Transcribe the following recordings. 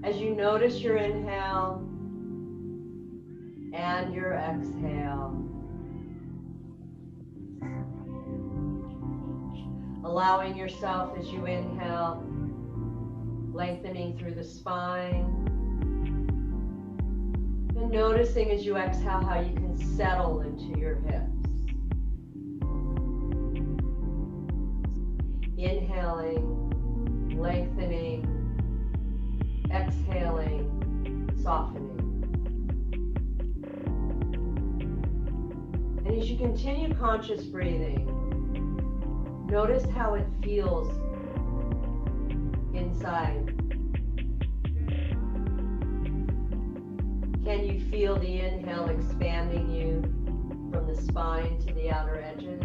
As you notice your inhale and your exhale, allowing yourself as you inhale, lengthening through the spine, and noticing as you exhale how you can settle into your hips. Inhaling, lengthening, exhaling, softening. And as you continue conscious breathing, notice how it feels inside. Can you feel the inhale expanding you from the spine to the outer edges?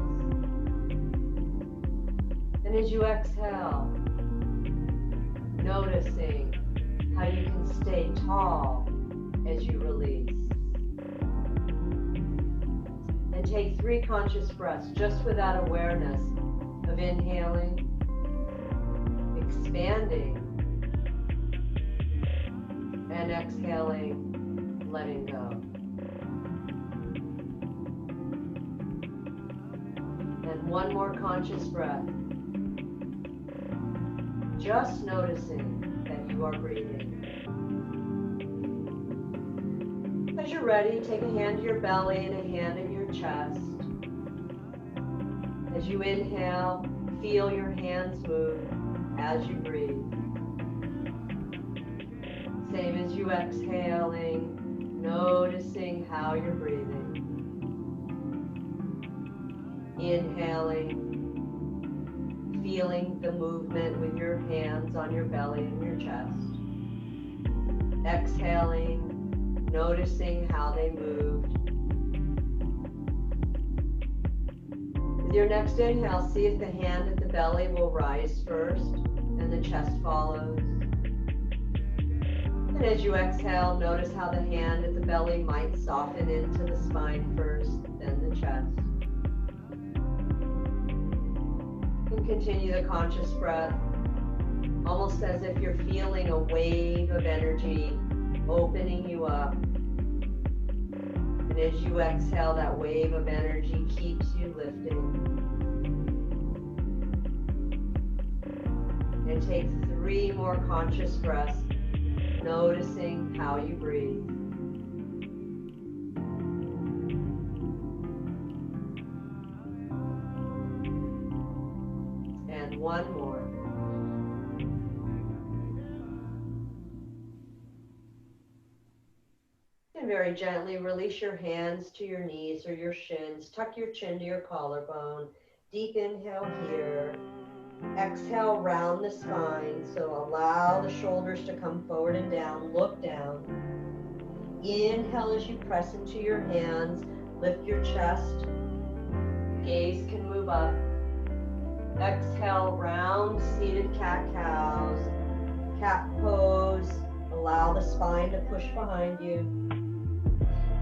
And as you exhale, noticing how you can stay tall as you release. And take 3 conscious breaths just with that awareness of inhaling, expanding, and exhaling, letting go. And 1 more conscious breath. Just noticing that you are breathing. As you're ready, take a hand to your belly and a hand at your chest. As you inhale, feel your hands move as you breathe. Same as you exhaling, noticing how you're breathing. Inhaling, feeling the movement with your hands on your belly and your chest. Exhaling, noticing how they moved. With your next inhale, see if the hand at the belly will rise first and the chest follows. And as you exhale, notice how the hand at the belly might soften into the spine first, then the chest. And continue the conscious breath, almost as if you're feeling a wave of energy opening you up. And as you exhale, that wave of energy keeps you lifting. And take 3 more conscious breaths, noticing how you breathe. And 1 more. And very gently release your hands to your knees or your shins. Tuck your chin to your collarbone. Deep inhale here. Exhale, round the spine. So allow the shoulders to come forward and down. Look down. Inhale as you press into your hands. Lift your chest. Gaze can move up. Exhale, round seated cat-cows. Cat pose. Allow the spine to push behind you.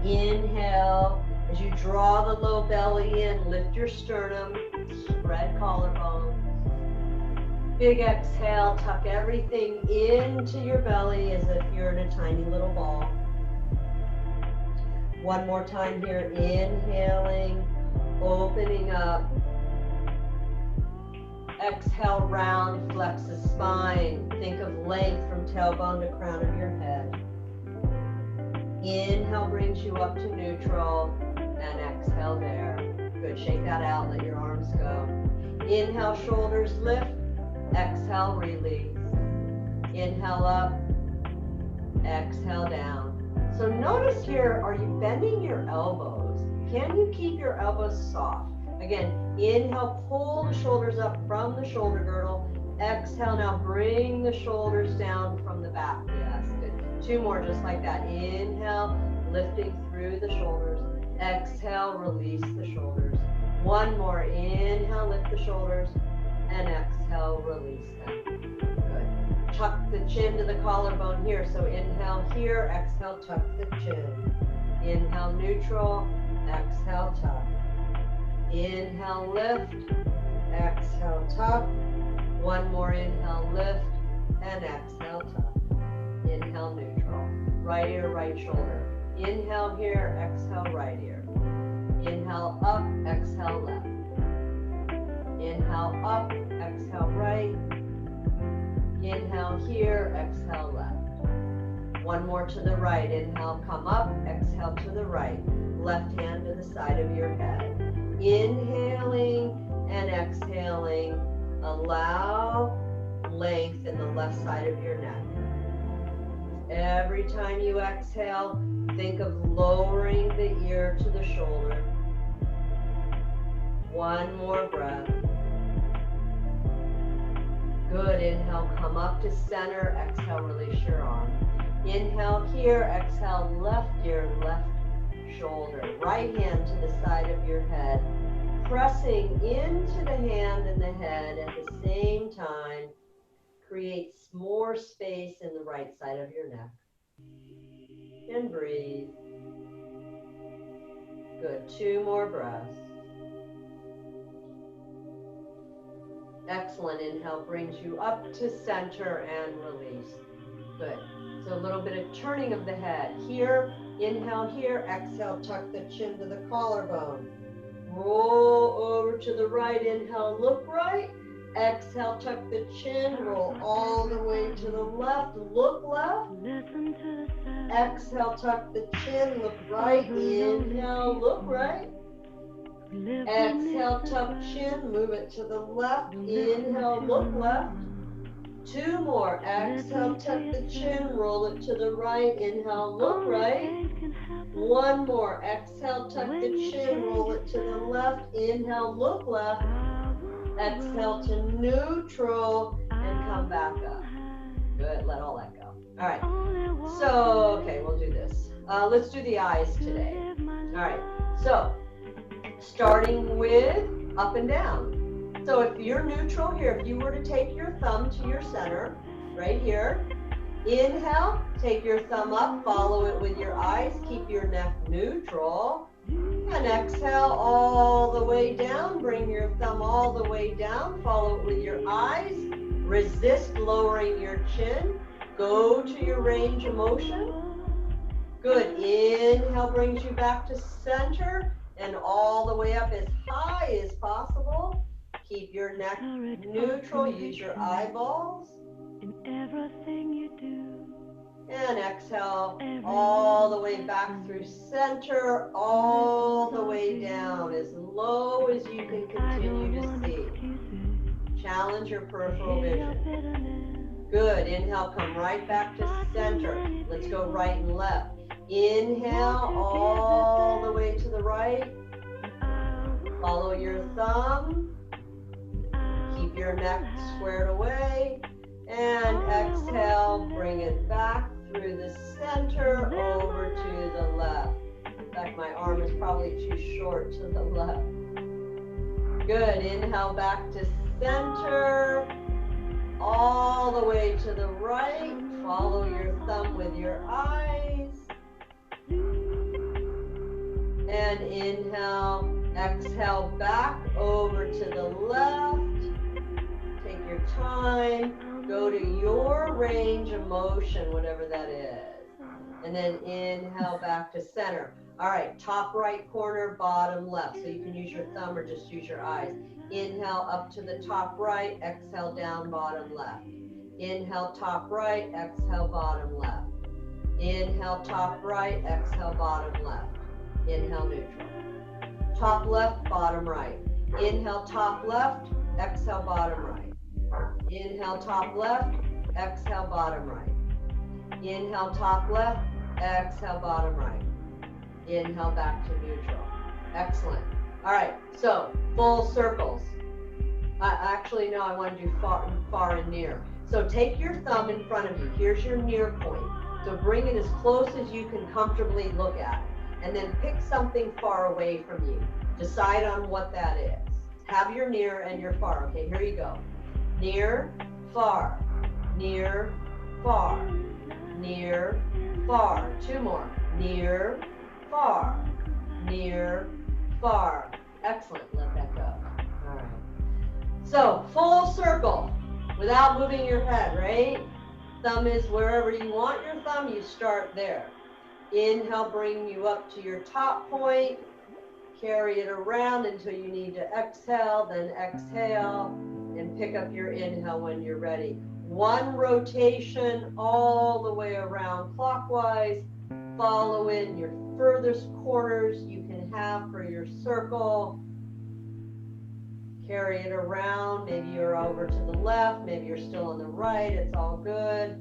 Inhale, as you draw the low belly in, lift your sternum, spread collarbone. Big exhale, tuck everything into your belly as if you're in a tiny little ball. 1 more time here, inhaling, opening up. Exhale, round, flex the spine. Think of length from tailbone to crown of your head. Inhale brings you up to neutral, and exhale there. Good, shake that out, let your arms go. Inhale, shoulders lift, exhale, release. Inhale up, exhale down. So notice here, are you bending your elbows? Can you keep your elbows soft? Again, inhale, pull the shoulders up from the shoulder girdle. Exhale, now bring the shoulders down from the back. Yes, good. 2 more just like that. Inhale, lifting through the shoulders. Exhale, release the shoulders. 1 more. Inhale, lift the shoulders. And exhale, release them. Good. Tuck the chin to the collarbone here. So inhale here, exhale, tuck the chin. Inhale, neutral. Exhale, tuck. Inhale, lift. Exhale, tuck. 1 more inhale, lift. And exhale, tuck. Inhale, right ear, right shoulder. Inhale here, exhale right ear. Inhale up, exhale left. Inhale up, exhale right. Inhale here, exhale left. One more to the right. Inhale, come up, exhale to the right. Left hand to the side of your head. Inhaling and exhaling. Allow length in the left side of your neck. Every time you exhale, think of lowering the ear to the shoulder. One more breath. Good. Inhale, come up to center. Exhale, release your arm. Inhale here. Exhale, left ear, left shoulder. Right hand to the side of your head. Pressing into the hand and the head at the same time creates more space in the right side of your neck. And breathe. Good. 2 more breaths. Excellent. Inhale brings you up to center and release. Good. So a little bit of turning of the head. Here, inhale here, exhale, tuck the chin to the collarbone. Roll over to the right, inhale, look right. Exhale, tuck the chin, roll all the way to the left, look left. Exhale, tuck the chin, look right. Inhale, look right. Exhale, tuck chin, move it to the left. Inhale, look left. 2 more. Exhale, tuck the chin, roll it to the right. Inhale, look right. 1 more. Exhale, tuck the chin, roll it to the left. Inhale, look left. Exhale to neutral and come back up. Good. Let all that go. All right. So, okay, we'll do this. Let's do the eyes today. All right. So, starting with up and down. So if you're neutral here, if you were to take your thumb to your center, right here, inhale, take your thumb up, follow it with your eyes, keep your neck neutral, and exhale all the way down, bring your thumb all the way down, follow it with your eyes, resist lowering your chin, go to your range of motion. Good. Inhale brings you back to center and all the way up as high as possible. Keep your neck neutral. Use your eyeballs. In everything you do. And exhale all the way back through center, all the way down, as low as you can continue to see. Challenge your peripheral vision. Good. Inhale, come right back to center. Let's go right and left. Inhale all the way to the right. Follow your thumb. Keep your neck squared away. And exhale, bring it back through the center over to the left. In fact, my arm is probably too short to the left. Good. Inhale back to center. All the way to the right. Follow your thumb with your eyes. And inhale, exhale back over to the left. Take your time. Go to your range of motion, whatever that is. And then inhale back to center. All right, top right corner, bottom left. So you can use your thumb or just use your eyes. Inhale up to the top right, exhale down, bottom left. Inhale top right, exhale bottom left. Inhale top right, exhale bottom left. Inhale neutral. Top left, bottom right. Inhale top left, exhale bottom right. Inhale top left, exhale bottom right. Inhale top left, exhale bottom right. Inhale back to neutral. Excellent. All right, so full circles. Actually, no, I want to do far and near. So take your thumb in front of you. Here's your near point. So bring it as close as you can comfortably look at. And then pick something far away from you. Decide on what that is. Have your near and your far. Okay, here you go. Near, far, near, far, near, far. 2 more. Near, far, near, far. Excellent. Let that go. All right. So full circle without moving your head, right? Thumb is wherever you want your thumb, you start there. Inhale, bring you up to your top point. Carry it around until you need to exhale, then exhale, and pick up your inhale when you're ready. One rotation all the way around clockwise. Follow in your furthest corners you can have for your circle. Carry it around. Maybe you're over to the left, maybe you're still on the right. It's all good.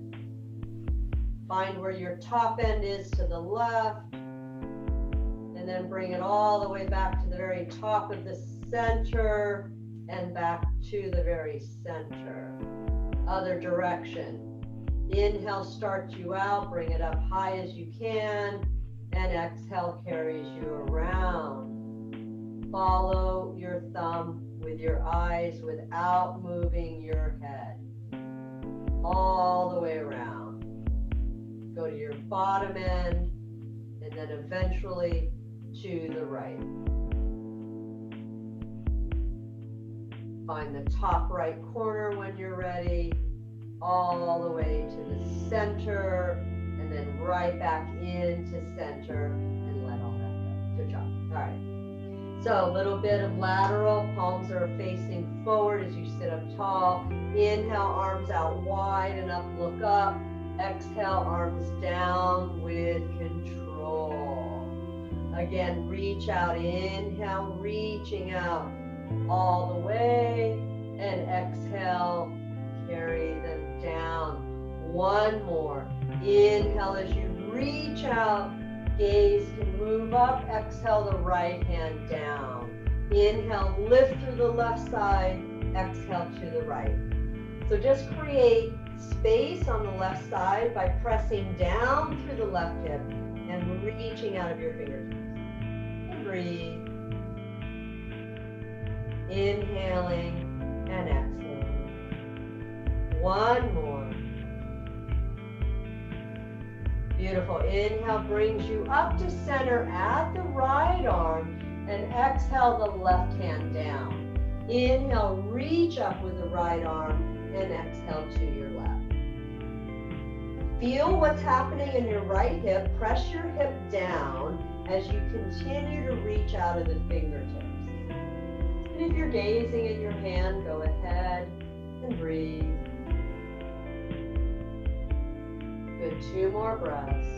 Find where your top end is to the left. And then bring it all the way back to the very top of the center and back to the very center. Other direction. Inhale starts you out, bring it up high as you can, and exhale carries you around. Follow your thumb with your eyes without moving your head. All the way around. Go to your bottom end, and then eventually to the right. Find the top right corner when you're ready, all the way to the center, and then right back into center, and let all that go. Good job. All right. So a little bit of lateral, palms are facing forward as you sit up tall. Inhale, arms out wide and up, look up. Exhale, arms down with control. Again, reach out. Inhale, reaching out all the way, and exhale, carry them down. One more. Inhale as you reach out, gaze can move up. Exhale, the right hand down. Inhale, lift through the left side. Exhale to the right. So just create space on the left side by pressing down through the left hip and reaching out of your fingertips. And breathe. Inhaling and exhaling. One more. Beautiful. Inhale brings you up to center at the right arm, and exhale the left hand down. Inhale, reach up with the right arm, and exhale to your left. Feel what's happening in your right hip. Press your hip down as you continue to reach out of the fingertips. And if you're gazing at your hand, go ahead and breathe. Good, 2 more breaths.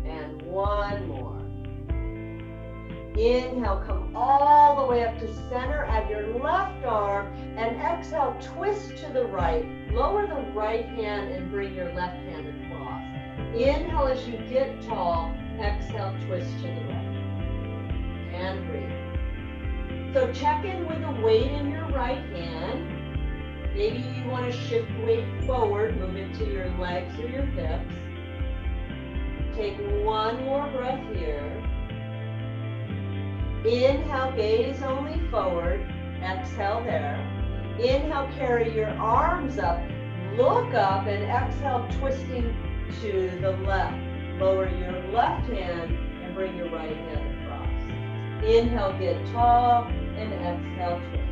And 1 more. Inhale, come all the way up to center at your left arm, and exhale, twist to the right. Lower the right hand and bring your left hand across. Inhale as you get tall, exhale, twist to the right. And breathe. So check in with the weight in your right hand. Maybe you want to shift weight forward, move it to your legs or your hips. Take 1 more breath here. Inhale, gaze only forward. Exhale there. Inhale, carry your arms up. Look up, and exhale, twisting to the left. Lower your left hand and bring your right hand across. Inhale, get tall, and exhale, twist.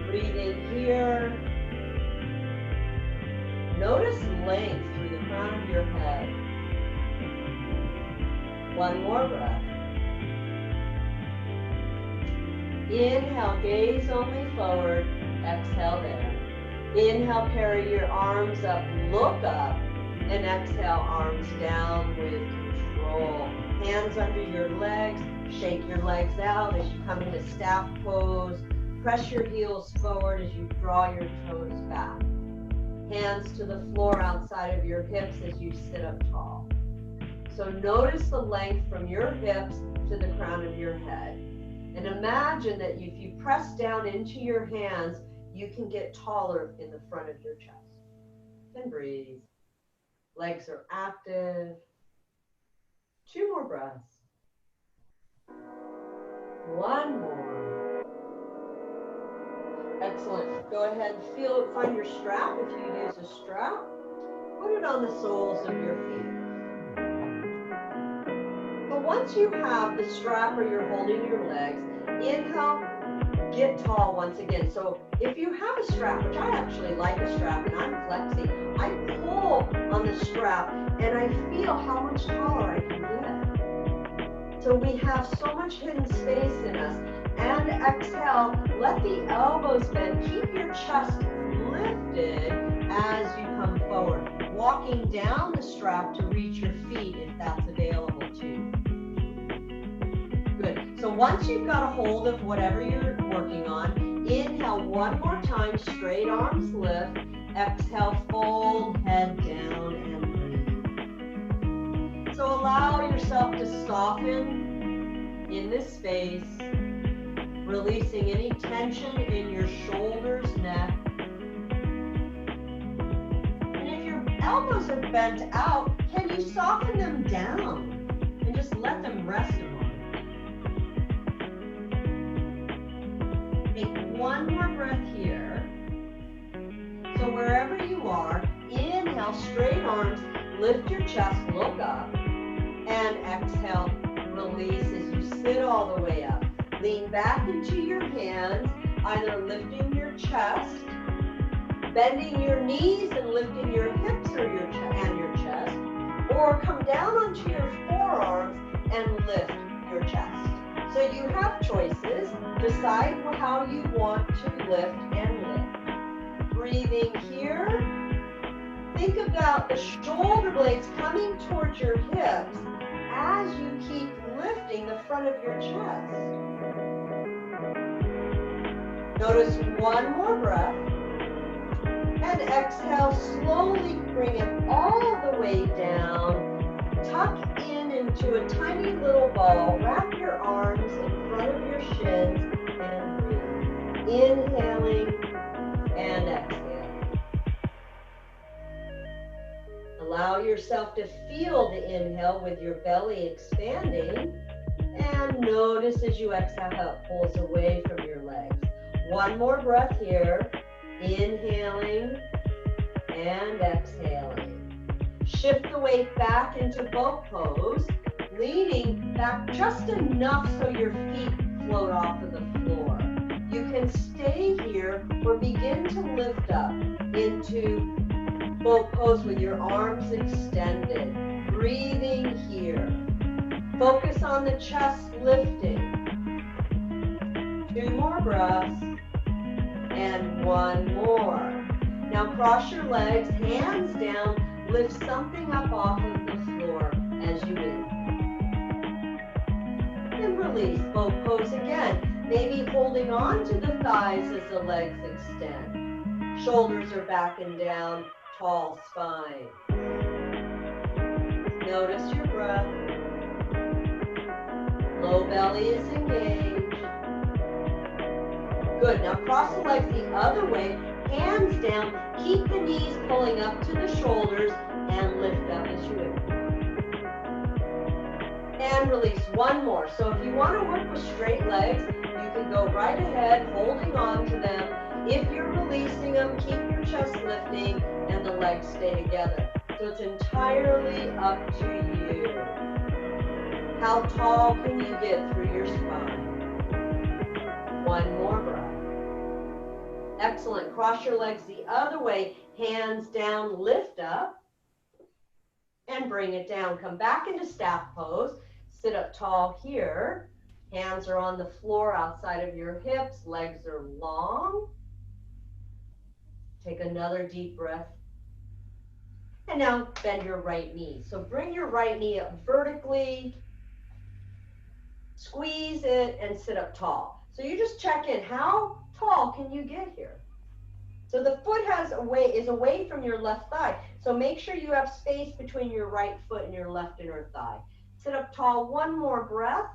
Breathing here. Notice length through the crown of your head. 1 more breath. Inhale, gaze only forward. Exhale there. Inhale, carry your arms up, look up, and exhale, arms down with control. Hands under your legs. Shake your legs out as you come into staff pose. Press your heels forward as you draw your toes back. Hands to the floor outside of your hips as you sit up tall. So notice the length from your hips to the crown of your head. And imagine that if you press down into your hands, you can get taller in the front of your chest. And breathe. Legs are active. 2 more breaths. 1 more. Excellent. Go ahead and find your strap if you use a strap. Put it on the soles of your feet. But once you have the strap or you're holding your legs, inhale, get tall once again. So if you have a strap, which I actually like a strap and I'm flexing, I pull on the strap and I feel how much taller I can get. So we have so much hidden space in us. And exhale, let the elbows bend. Keep your chest lifted as you come forward. Walking down the strap to reach your feet if that's available to you. Good. So once you've got a hold of whatever you're working on, inhale one more time, straight arms lift. Exhale, fold, head down, and breathe. So allow yourself to soften in this space, releasing any tension in your shoulders, neck. And if your elbows are bent out, can you soften them down and just let them rest a moment? Take one more breath here. So wherever you are, inhale, straight arms, lift your chest, look up, and exhale, release as you sit all the way up. Lean back into your hands, either lifting your chest, bending your knees and lifting your hips or your chest, or come down onto your forearms and lift your chest. So you have choices. Decide how you want to lift and lift. Breathing here. Think about the shoulder blades coming towards your hips as you keep lifting the front of your chest. Notice one more breath. And exhale, slowly bring it all the way down. Tuck in into a tiny little ball. Wrap your arms in front of your shins and breathe. Inhaling and exhaling. Allow yourself to feel the inhale with your belly expanding. And notice as you exhale how it pulls away from your legs. One more breath here. Inhaling and exhaling. Shift the weight back into boat pose, leaning back just enough so your feet float off of the floor. You can stay here or begin to lift up into boat pose with your arms extended. Breathing here. Focus on the chest lifting. 2 more breaths. And 1 more. Now cross your legs, hands down, lift something up off of the floor as you inhale. And release, boat pose again. Maybe holding on to the thighs as the legs extend. Shoulders are back and down, tall spine. Notice your breath. Low belly is engaged. Good. Now cross the legs the other way, hands down. Keep the knees pulling up to the shoulders and lift up as you inhale. And release. 1 more. So if you want to work with straight legs, you can go right ahead, holding on to them. If you're releasing them, keep your chest lifting and the legs stay together. So it's entirely up to you. How tall can you get through your spine? 1 more breath. Excellent. Cross your legs the other way. Hands down, lift up, and bring it down. Come back into staff pose. Sit up tall here. Hands are on the floor outside of your hips. Legs are long. Take another deep breath. And now bend your right knee. So bring your right knee up vertically. Squeeze it and sit up tall. So you just check in. How tall can you get here? So the foot is away from your left thigh. So make sure you have space between your right foot and your left inner thigh. Sit up tall. 1 more breath.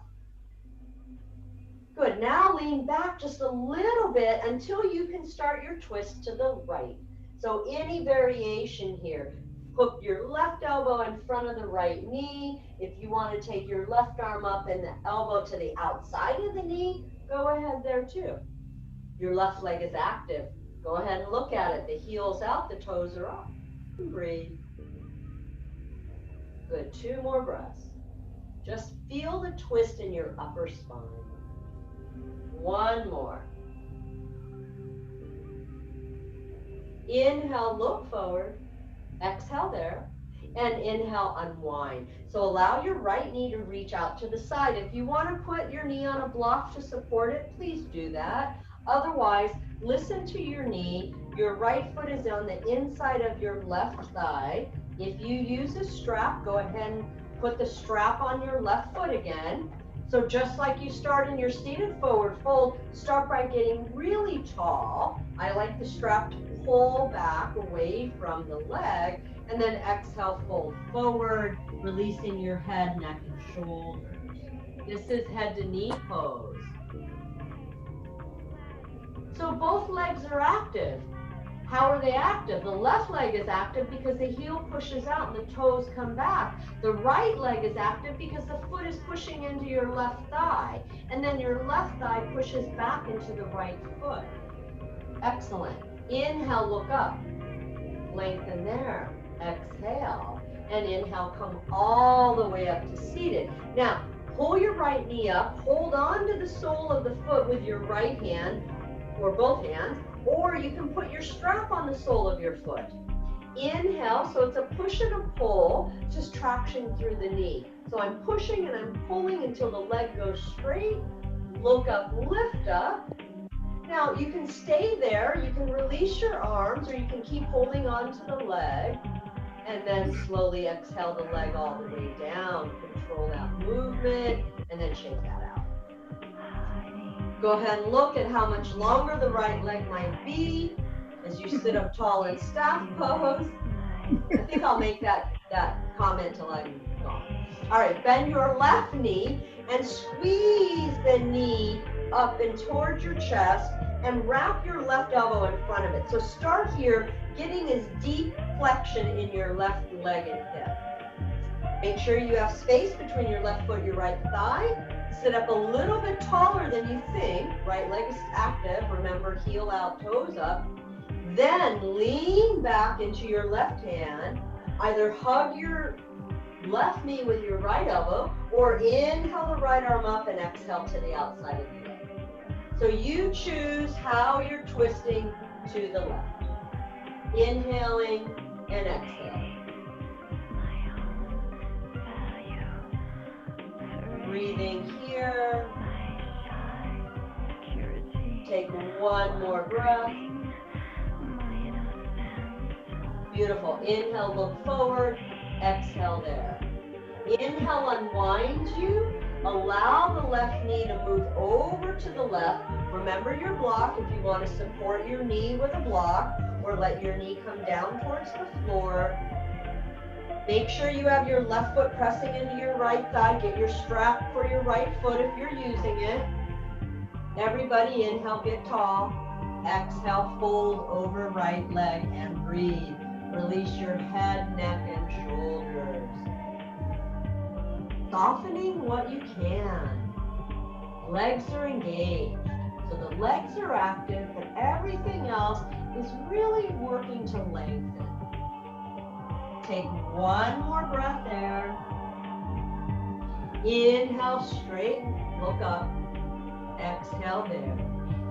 Good. Now lean back just a little bit until you can start your twist to the right. So any variation here. Hook your left elbow in front of the right knee. If you want to take your left arm up and the elbow to the outside of the knee, go ahead there too. Your left leg is active. Go ahead and look at it. The heel's out, the toes are up. Breathe. Good. 2 more breaths. Just feel the twist in your upper spine. 1 more. Inhale, look forward. Exhale there. And inhale, unwind. So allow your right knee to reach out to the side. If you want to put your knee on a block to support it, please do that. Otherwise, listen to your knee. Your right foot is on the inside of your left thigh. If you use a strap, go ahead and put the strap on your left foot again. So just like you start in your seated forward fold, start by getting really tall. I like the strap to pull back away from the leg, and then exhale, fold forward, releasing your head, neck, and shoulders. This is head to knee pose. So both legs are active. How are they active? The left leg is active because the heel pushes out and the toes come back. The right leg is active because the foot is pushing into your left thigh, and then your left thigh pushes back into the right foot. Excellent. Inhale, look up. Lengthen there. Exhale. And inhale, come all the way up to seated. Now, pull your right knee up. Hold on to the sole of the foot with your right hand, or both hands, or you can put your strap on the sole of your foot. Inhale, so it's a push and a pull, just traction through the knee. So I'm pushing and I'm pulling until the leg goes straight. Look up, lift up. Now you can stay there, you can release your arms, or you can keep holding on to the leg, and then slowly exhale the leg all the way down. Control that movement, and then shake that out. Go ahead and look at how much longer the right leg might be as you sit up tall in staff pose. I think I'll make that comment till I'm gone. All right, bend your left knee and squeeze the knee up and towards your chest and wrap your left elbow in front of it. So start here, getting this deep flexion in your left leg and hip. Make sure you have space between your left foot and your right thigh. Sit up a little bit taller than you think. Right leg is active. Remember, heel out, toes up. Then lean back into your left hand. Either hug your left knee with your right elbow, or inhale the right arm up and exhale to the outside of the leg. So you choose how you're twisting to the left. Inhaling and exhaling. Breathing here. Take one more breath. Beautiful. Inhale, look forward. Exhale there. Inhale, unwind you. Allow the left knee to move over to the left. Remember your block if you want to support your knee with a block, or let your knee come down towards the floor. Make sure you have your left foot pressing into your right thigh. Get your strap for your right foot if you're using it. Everybody inhale, get tall. Exhale, fold over right leg and breathe. Release your head, neck, and shoulders. Softening what you can. Legs are engaged. So the legs are active, but everything else is really working to lengthen. Take one more breath there. Inhale, straighten, look up. Exhale there.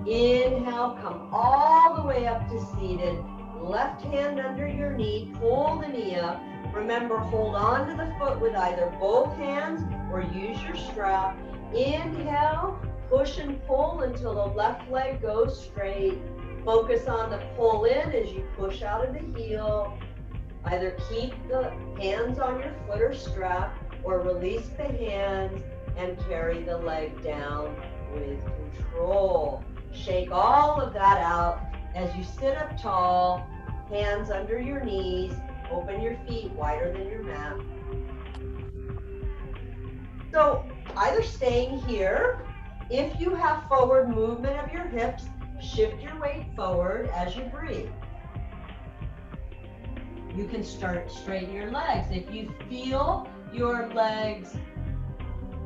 Inhale, come all the way up to seated. Left hand under your knee, pull the knee up. Remember, hold on to the foot with either both hands or use your strap. Inhale, push and pull until the left leg goes straight. Focus on the pull in as you push out of the heel. Either keep the hands on your foot or strap, or release the hands and carry the leg down with control. Shake all of that out as you sit up tall, hands under your knees, open your feet wider than your mat. So either staying here, if you have forward movement of your hips, shift your weight forward as you breathe. You can start straighten your legs. If you feel your legs,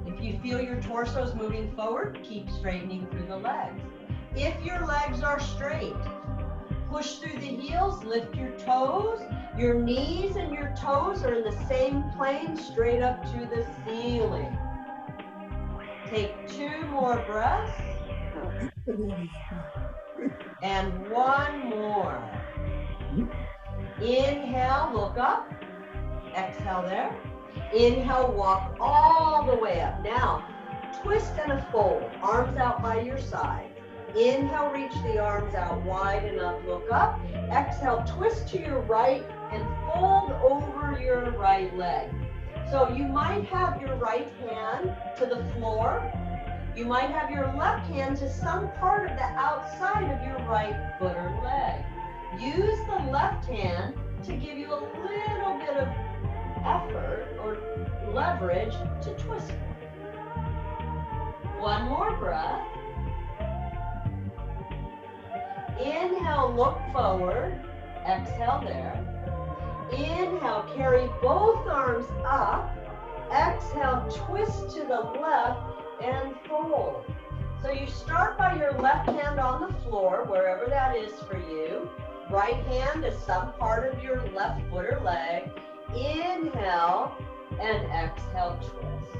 if you feel your torsos moving forward, keep straightening through the legs. If your legs are straight, push through the heels, lift your toes. Your knees and your toes are in the same plane, straight up to the ceiling. Take 2 more breaths. And one more. Inhale, look up. Exhale there. Inhale, walk all the way up. Now, twist and a fold. Arms out by your side. Inhale, reach the arms out wide and up, look up. Exhale, twist to your right and fold over your right leg. So you might have your right hand to the floor. You might have your left hand to some part of the outside of your right foot or leg. Use the left hand to give you a little bit of effort or leverage to twist. One more breath. Inhale, look forward. Exhale there. Inhale, carry both arms up. Exhale, twist to the left and fold. So you start by your left hand on the floor, wherever that is for you. Right hand is some part of your left foot or leg. Inhale and exhale, twist.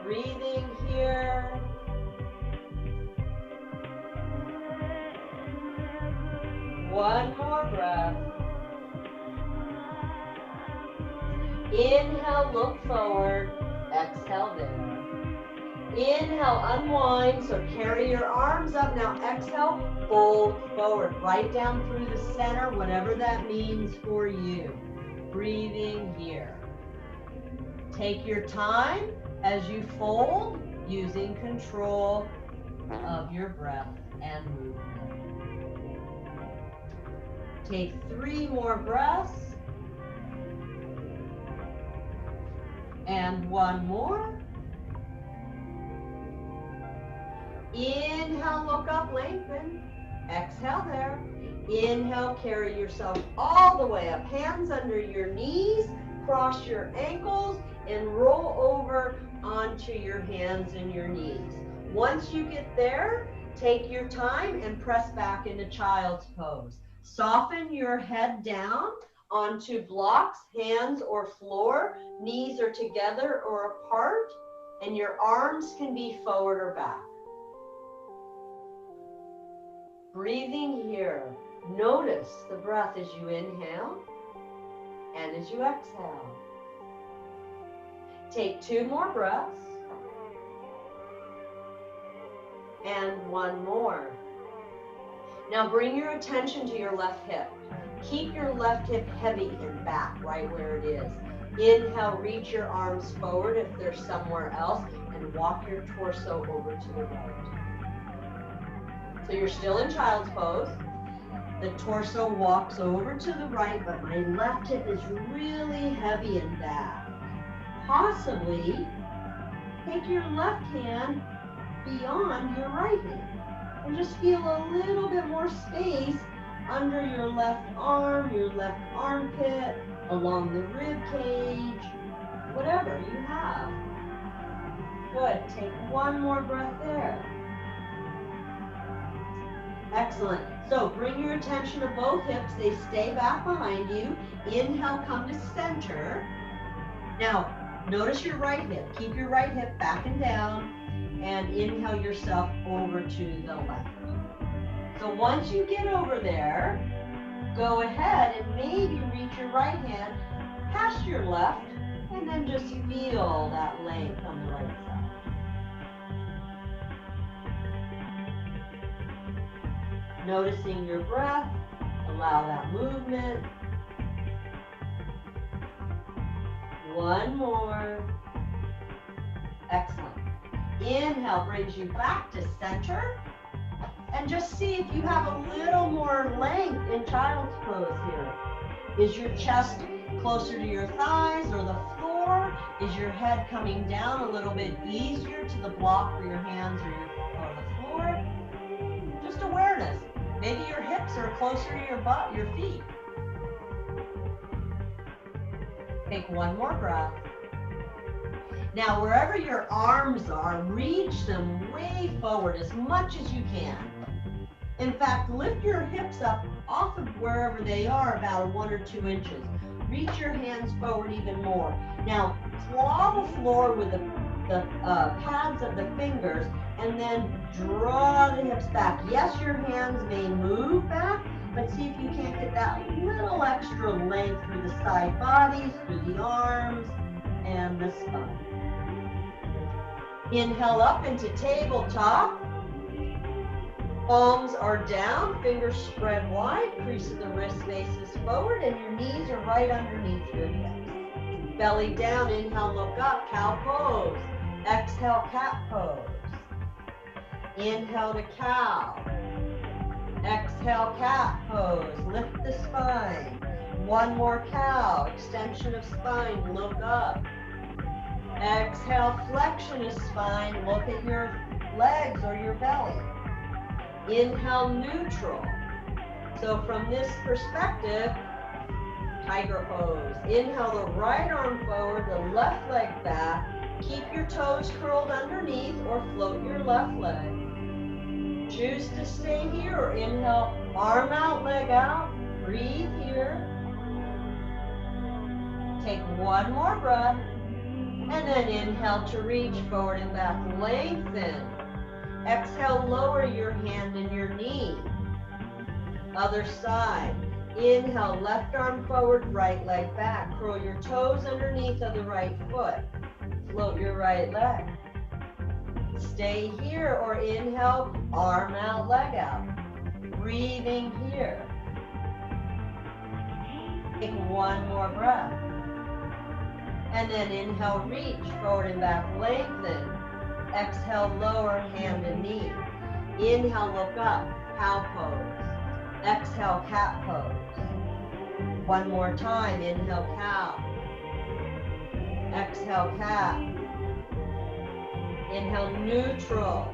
Breathing here. One more breath. Inhale, look forward. Exhale there. Inhale, unwind, so carry your arms up. Now exhale, fold forward, right down through the center, whatever that means for you. Breathing here. Take your time as you fold, using control of your breath and movement. Take 3 more breaths. And 1 more. Inhale, look up, lengthen. Exhale there. Inhale, carry yourself all the way up. Hands under your knees, cross your ankles, and roll over onto your hands and your knees. Once you get there, take your time and press back into child's pose. Soften your head down onto blocks, hands, or floor. Knees are together or apart, and your arms can be forward or back. Breathing here. Notice the breath as you inhale and as you exhale. Take 2 more breaths. And 1 more. Now bring your attention to your left hip. Keep your left hip heavy and back, right where it is. Inhale, reach your arms forward if they're somewhere else, and walk your torso over to the right. So you're still in child's pose. The torso walks over to the right, but my left hip is really heavy and back. Possibly take your left hand beyond your right hand and just feel a little bit more space under your left arm, your left armpit, along the rib cage, whatever you have. Good. Take 1 more breath there. Excellent. So bring your attention to both hips. They stay back behind you. Inhale, come to center. Now, notice your right hip. Keep your right hip back and down, and inhale yourself over to the left. So once you get over there, go ahead and maybe reach your right hand past your left, and then just feel that length on the right side. Noticing your breath, allow that movement. 1 more. Excellent. Inhale brings you back to center. And just see if you have a little more length in child's pose here. Is your chest closer to your thighs or the floor? Is your head coming down a little bit easier to the block for your hands or the floor? Just awareness. Maybe your hips are closer to your butt, your feet. Take 1 more breath. Now, wherever your arms are, reach them way forward as much as you can. In fact, lift your hips up off of wherever they are about 1 or 2 inches. Reach your hands forward even more. Now, claw the floor with the the pads of the fingers, and then draw the hips back. Yes, your hands may move back, but see if you can't get that little extra length through the side bodies, through the arms, and the spine. Inhale up into tabletop. Palms are down, fingers spread wide, crease of the wrist faces forward, and your knees are right underneath your hips. Belly down, inhale, look up, cow pose. Exhale, cat pose. Inhale to cow. Exhale, cat pose. Lift the spine. One more cow, extension of spine, look up. Exhale, flexion of spine, look at your legs or your belly. Inhale, neutral. So from this perspective, tiger pose. Inhale the right arm forward, the left leg back. Keep your toes curled underneath or float your left leg. Choose to stay here or inhale, arm out, leg out. Breathe here. Take one more breath. And then inhale to reach forward and back. Lengthen. Exhale, lower your hand and your knee. Other side. Inhale, left arm forward, right leg back. Curl your toes underneath of the right foot. Float your right leg. Stay here or inhale, arm out, leg out. Breathing here. Take one more breath. And then inhale, reach forward and back, lengthen. Exhale, lower hand and knee. Inhale, look up, cow pose. Exhale, cat pose. One more time, inhale, cow. Exhale, cat. Inhale, neutral.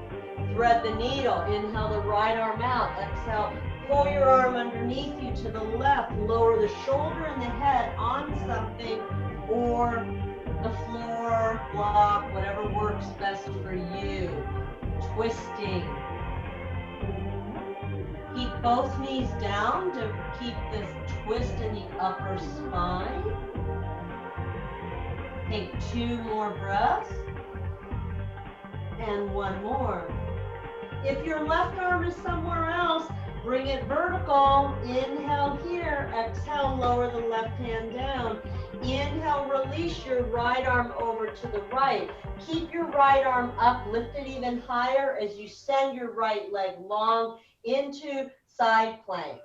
Thread the needle. Inhale the right arm out. Exhale, pull your arm underneath you to the left. Lower the shoulder and the head on something or the floor, block, whatever works best for you. Twisting. Keep both knees down to keep this twist in the upper spine. Take two more breaths. And one more. If your left arm is somewhere else, bring it vertical. Inhale here. Exhale, lower the left hand down. Inhale, release your right arm over to the right. Keep your right arm up, lift it even higher as you send your right leg long into side plank.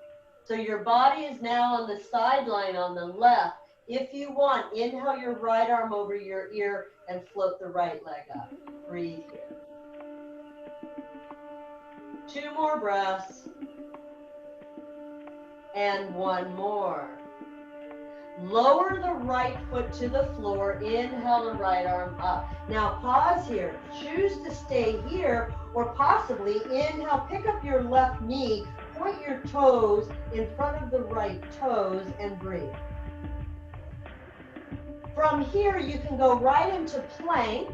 So your body is now on the sideline on the left. If you want, inhale your right arm over your ear and float the right leg up. Breathe here. Two more breaths. And one more. Lower the right foot to the floor. Inhale the right arm up. Now pause here. Choose to stay here or possibly inhale, pick up your left knee, point your toes in front of the right toes and breathe. From here, you can go right into plank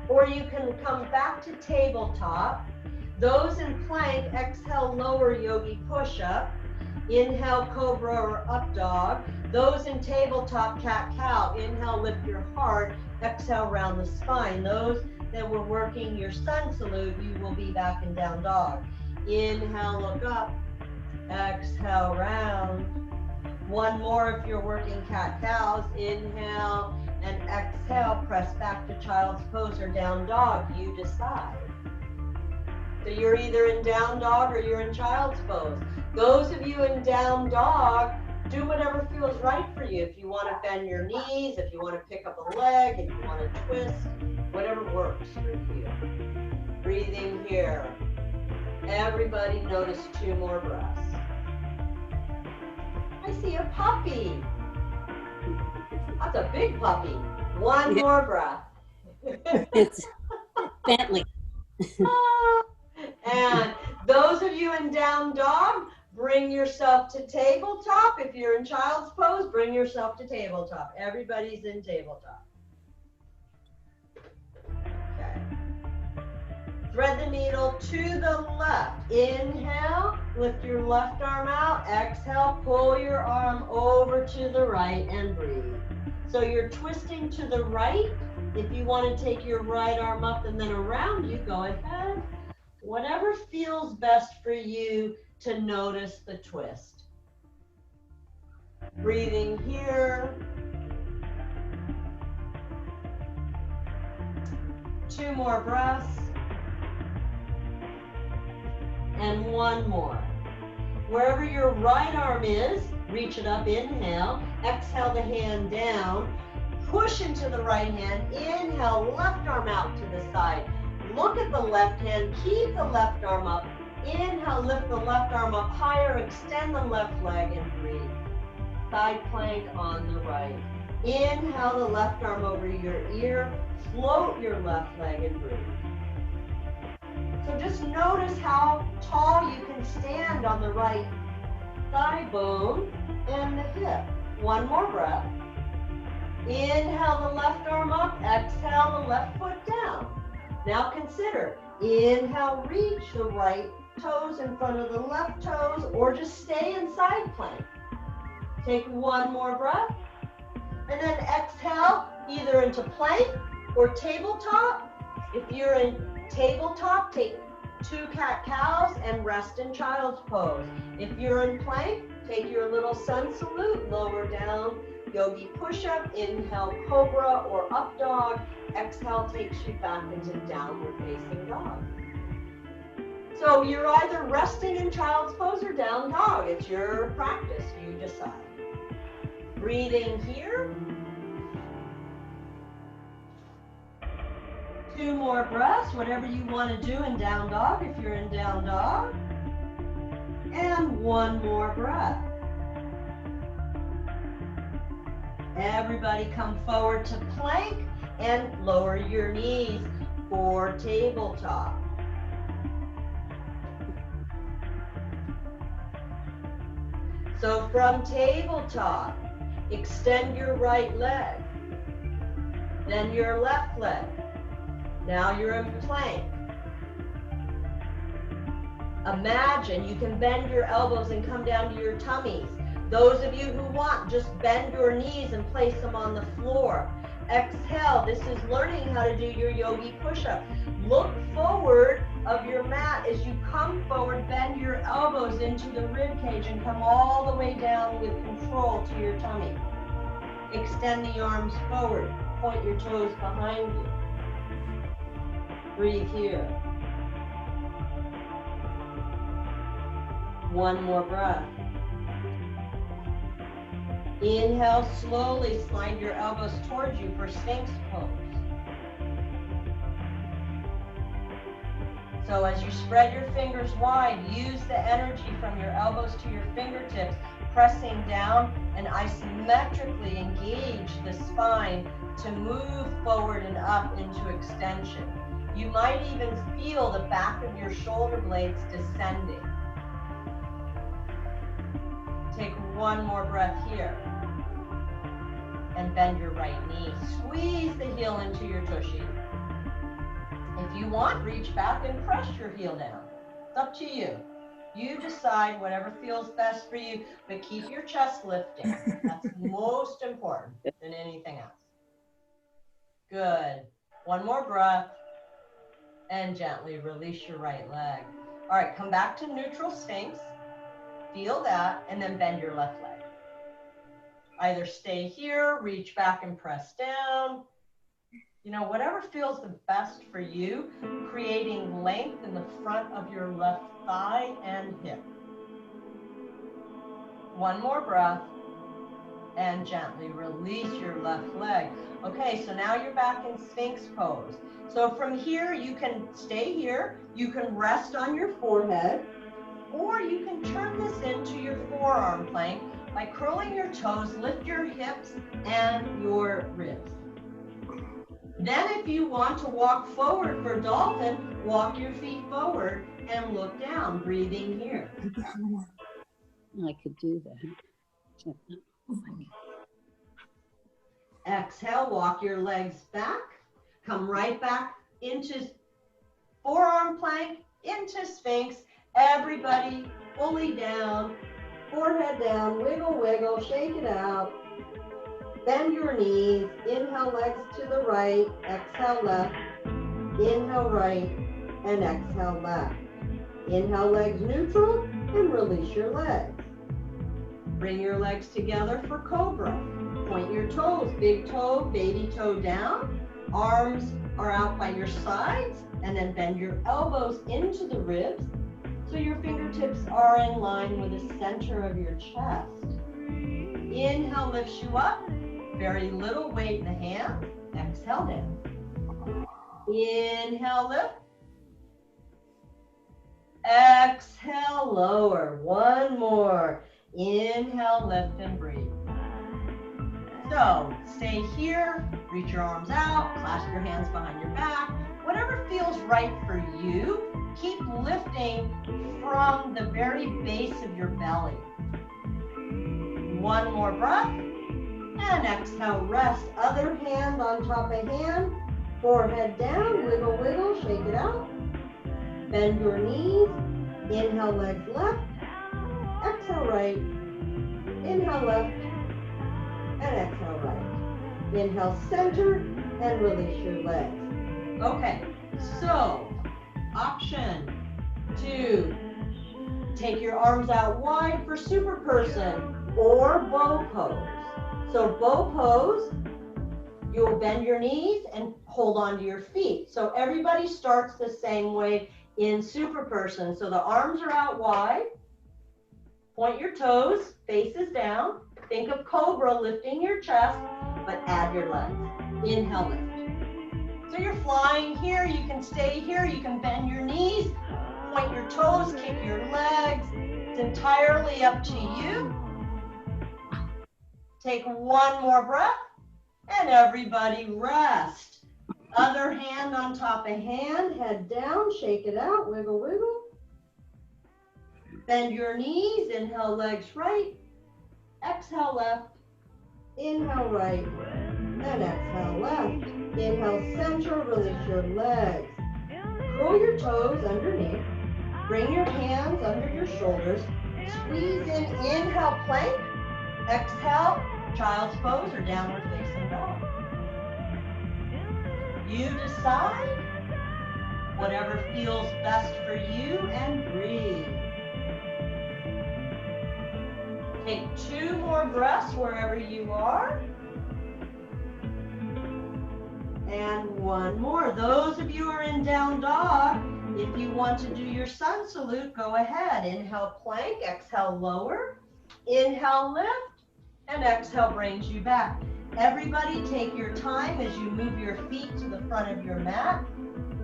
or you can come back to tabletop. Those in plank, exhale, lower yogi push-up. Inhale, cobra or up dog. Those in tabletop, cat-cow. Inhale, lift your heart. Exhale, round the spine. Those that were working your sun salute, you will be back in down dog. Inhale, look up. Exhale, round. One more if you're working cat-cows. Inhale and exhale, press back to child's pose or down dog. You decide. So you're either in down dog or you're in child's pose. Those of you in down dog, do whatever feels right for you. If you want to bend your knees, if you want to pick up a leg, if you want to twist, whatever works for you. Breathing here. Everybody notice two more breaths. I see a puppy. That's a big puppy. One more breath. It's Bentley. And those of you in down dog, bring yourself to tabletop. If you're in child's pose, bring yourself to tabletop. Everybody's in tabletop. Okay. Thread the needle to the left. Inhale, lift your left arm out. Exhale, pull your arm over to the right and breathe. So you're twisting to the right. If you want to take your right arm up and then around, you go ahead. Whatever feels best for you to notice the twist. Breathing here. 2 more breaths. And 1 more. Wherever your right arm is, reach it up, inhale. Exhale the hand down. Push into the right hand. Inhale, left arm out to the side. Look at the left hand. Keep the left arm up. Inhale, lift the left arm up higher. Extend the left leg and breathe. Side plank on the right. Inhale the left arm over your ear. Float your left leg and breathe. So just notice how tall you can stand on the right thigh bone and the hip. 1 more breath. Inhale the left arm up. Exhale the left foot down. Now consider, inhale, reach the right toes in front of the left toes, or just stay in side plank. Take 1 more breath. And then exhale, either into plank or tabletop. If you're in tabletop, take 2 cat-cows and rest in child's pose. If you're in plank, take your little sun salute, lower down, yogi push-up, inhale cobra or up dog. Exhale takes you back into downward facing dog. So you're either resting in child's pose or down dog. It's your practice, you decide. Breathing here. 2 more breaths, whatever you want to do in down dog if you're in down dog. And 1 more breath. Everybody come forward to plank and lower your knees for tabletop. So from tabletop, extend your right leg, then your left leg. Now you're in plank. Imagine you can bend your elbows and come down to your tummies. Those of you who want, just bend your knees and place them on the floor. Exhale. This is learning how to do your yogi push-up. Look forward of your mat as you come forward. Bend your elbows into the rib cage and come all the way down with control to your tummy. Extend the arms forward. Point your toes behind you. Breathe here. 1 more breath. Inhale, slowly slide your elbows towards you for Sphinx pose. So as you spread your fingers wide, use the energy from your elbows to your fingertips, pressing down and isometrically engage the spine to move forward and up into extension. You might even feel the back of your shoulder blades descending. Take 1 more breath here. And bend your right knee. Squeeze the heel into your tushy. If you want, reach back and press your heel down. It's up to you. You decide whatever feels best for you, but keep your chest lifting. That's most important than anything else. Good. 1 more breath. And gently release your right leg. All right, come back to neutral Sphinx. Feel that, and then bend your left leg. Either stay here, reach back and press down. You know, whatever feels the best for you, creating length in the front of your left thigh and hip. 1 more breath, and gently release your left leg. Okay, so now you're back in Sphinx pose. So from here, you can stay here, you can rest on your forehead, or you can turn this into your forearm plank by curling your toes, lift your hips and your ribs. Then if you want to walk forward for dolphin, walk your feet forward and look down, breathing here. I could do that. Exhale, walk your legs back. Come right back into Forearm plank into Sphinx. Everybody fully down, forehead down, wiggle, wiggle, shake it out. Bend your knees. Inhale, legs to the right. Exhale, left. Inhale, right. And exhale, left. Inhale, legs neutral, and release your legs. Bring your legs together for Cobra. Point your toes, big toe, baby toe down. Arms are out by your sides, and then bend your elbows into the ribs so your fingertips are in line with the center of your chest. Inhale lifts you up. Very little weight in the hands. Exhale down. Inhale, lift. Exhale, lower. One more. Inhale, lift, and breathe. So, stay here. Reach your arms out. Clasp your hands behind your back. Whatever feels right for you. Keep lifting from the very base of your belly. One more breath. And exhale, rest. Other hand on top of hand. Forehead down. Wiggle, wiggle. Shake it out. Bend your knees. Inhale, legs left. Exhale, right. Inhale, left. And exhale, right. Inhale, center, and release your legs. Okay, so option 2. Take your arms out wide for super person or bow pose. So bow pose, you'll bend your knees and hold on to your feet. So everybody starts the same way in super person. So the arms are out wide. Point your toes, faces down. Think of Cobra lifting your chest, but add your legs. Inhale, lift. So you're flying here. You can stay here. You can bend your knees, point your toes, kick your legs. It's entirely up to you. Take one more breath, and everybody rest. Other hand on top of hand, head down, shake it out, wiggle, wiggle. Bend your knees, inhale, legs right, exhale, left, inhale, right, and exhale, left. Inhale, center, release your legs. Curl your toes underneath. Bring your hands under your shoulders. Squeeze in, inhale, plank. Exhale, child's pose or downward facing dog. You decide whatever feels best for you and breathe. Take 2 more breaths wherever you are. And 1 more. Those of you who are in down dog, if you want to do your sun salute, go ahead. Inhale, plank. Exhale, lower. Inhale, lift. And exhale brings you back. Everybody take your time as you move your feet to the front of your mat.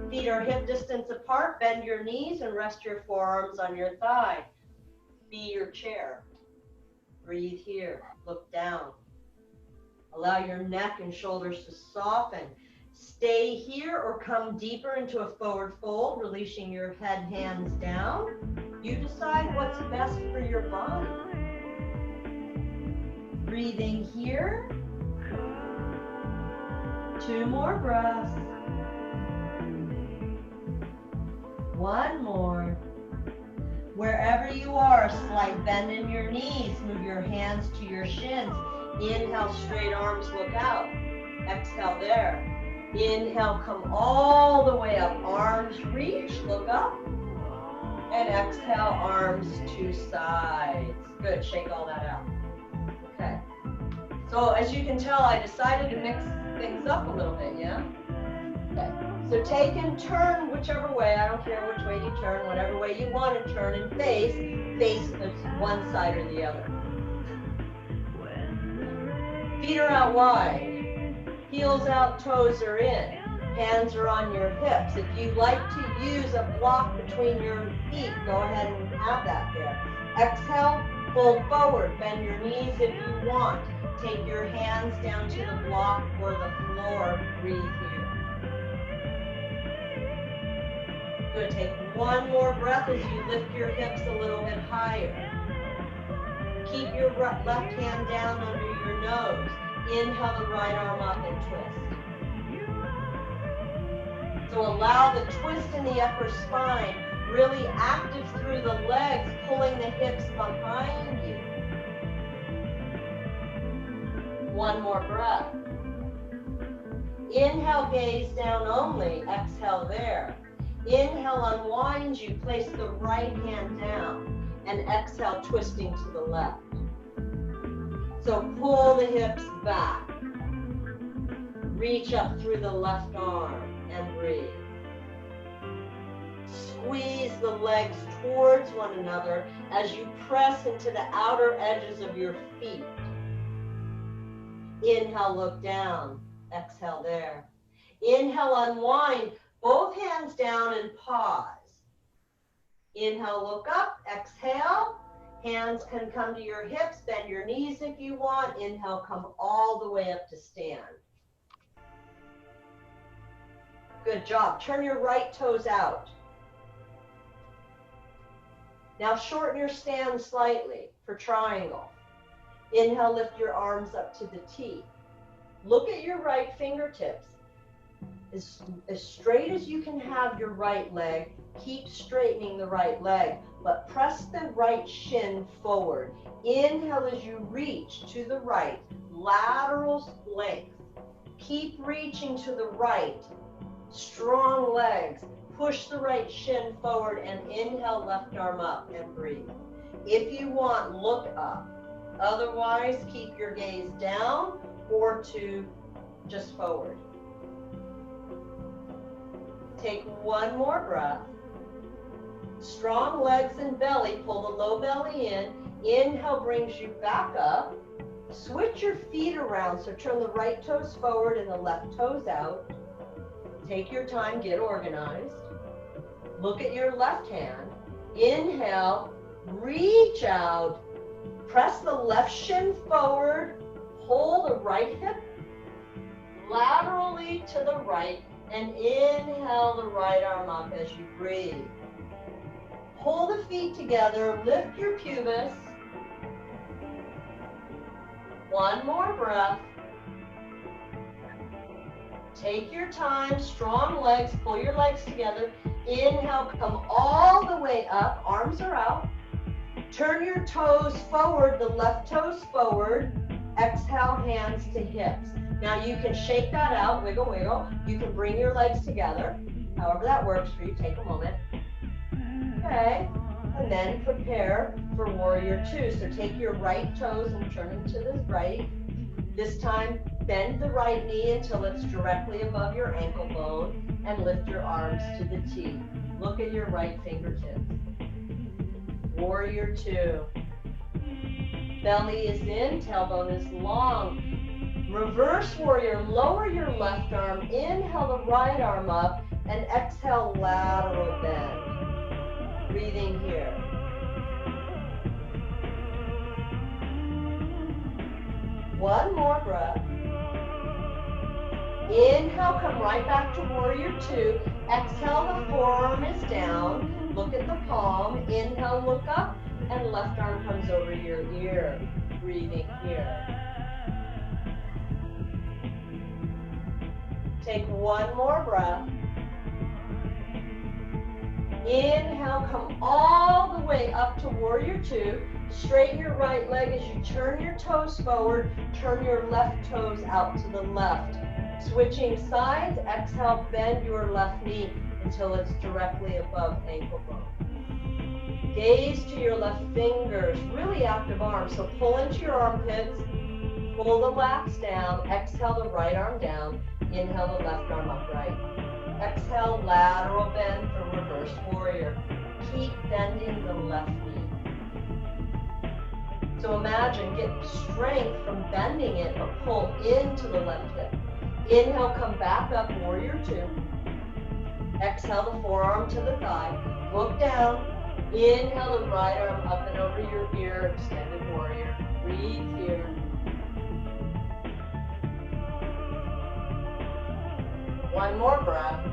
Feet are hip distance apart. Bend your knees and rest your forearms on your thigh. Be your chair. Breathe here. Look down. Allow your neck and shoulders to soften. Stay here or come deeper into a forward fold, releasing your head, hands down. You decide what's best for your body. Breathing here. 2 more breaths. 1 more. Wherever you are, slight bend in your knees. Move your hands to your shins. Inhale, straight arms look out. Exhale there. Inhale, come all the way up. Arms reach, look up. And exhale, arms to sides. Good, shake all that out. Okay. So as you can tell, I decided to mix things up a little bit, yeah? Okay. So take and turn whichever way. I don't care which way you turn, whatever way you want to turn and face one side or the other. Feet are out wide. Heels out, toes are in. Hands are on your hips. If you like to use a block between your feet, go ahead and have that there. Exhale, fold forward. Bend your knees if you want. Take your hands down to the block or the floor. Breathe here. Good. Take 1 more breath as you lift your hips a little bit higher. Keep your left hand down under your nose. Inhale the right arm up and twist. So allow the twist in the upper spine, really active through the legs, pulling the hips behind you. One more breath. Inhale, gaze down only. Exhale there. Inhale, unwind you. Place the right hand down. And exhale, twisting to the left. So pull the hips back. Reach up through the left arm and breathe. Squeeze the legs towards one another as you press into the outer edges of your feet. Inhale, look down. Exhale there. Inhale, unwind. Both hands down and pause. Inhale, look up. Exhale. Hands can come to your hips. Bend your knees if you want. Inhale, come all the way up to stand. Good job. Turn your right toes out. Now shorten your stand slightly for triangle. Inhale, lift your arms up to the T. Look at your right fingertips. As straight as you can have your right leg, keep straightening the right leg, but press the right shin forward. Inhale as you reach to the right, lateral length. Keep reaching to the right, strong legs. Push the right shin forward and inhale, left arm up and breathe. If you want, look up. Otherwise, keep your gaze down or to just forward. Take one more breath. Strong legs and belly. Pull the low belly in. Inhale brings you back up. Switch your feet around. So turn the right toes forward and the left toes out. Take your time. Get organized. Look at your left hand. Inhale. Reach out. Press the left shin forward. Pull the right hip laterally to the right. And inhale the right arm up as you breathe. Pull the feet together, lift your pubis. One more breath. Take your time, strong legs, pull your legs together. Inhale, come all the way up, arms are out. Turn your toes forward, the left toes forward. Exhale, hands to hips. Now you can shake that out, wiggle, wiggle. You can bring your legs together, however that works for you. Take a moment. Okay, and then prepare for warrior two. So take your right toes and turn them to the right. This time, bend the right knee until it's directly above your ankle bone and lift your arms to the T. Look at your right fingertips. Warrior two. Belly is in, tailbone is long. Reverse warrior, lower your left arm, inhale the right arm up, and exhale lateral bend. Breathing here. One more breath. Inhale, come right back to warrior two. Exhale, the forearm is down. Look at the palm. Inhale, look up, and left arm comes over your ear. Breathing here. Take one more breath. Inhale, come all the way up to warrior two. Straighten your right leg as you turn your toes forward. Turn your left toes out to the left. Switching sides, exhale, bend your left knee until it's directly above ankle bone. Gaze to your left fingers, really active arms. So pull into your armpits, pull the lats down, exhale the right arm down. Inhale the left arm upright. Exhale, lateral bend for reverse warrior. Keep bending the left knee. So imagine, get strength from bending it, but pull into the left hip. Inhale, come back up, warrior two. Exhale the forearm to the thigh. Look down. Inhale the right arm up and over your ear, extended warrior. Breathe here. One more breath.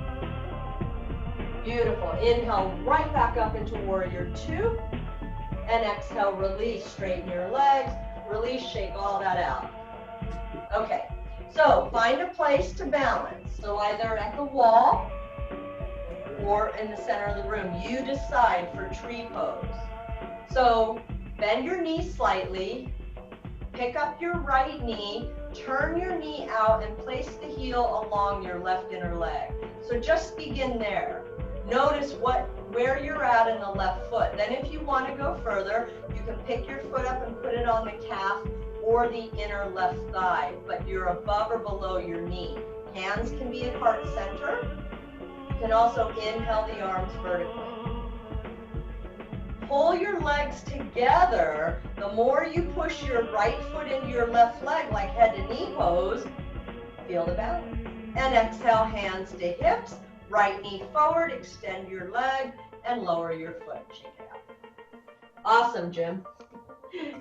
Beautiful. Inhale right back up into warrior two. And exhale, release, straighten your legs. Release, shake all that out. Okay, so find a place to balance. So either at the wall or in the center of the room. You decide for tree pose. So bend your knee slightly, pick up your right knee, turn your knee out and place the heel along your left inner leg. So just begin there. Notice where you're at in the left foot. Then if you want to go further, you can pick your foot up and put it on the calf or the inner left thigh, but you're above or below your knee. Hands can be at heart center. You can also inhale the arms vertically. Pull your legs together. The more you push your right foot into your left leg, like head to knee pose, feel the balance. And exhale, hands to hips, right knee forward, extend your leg, and lower your foot. Shake it out. Awesome, Jim.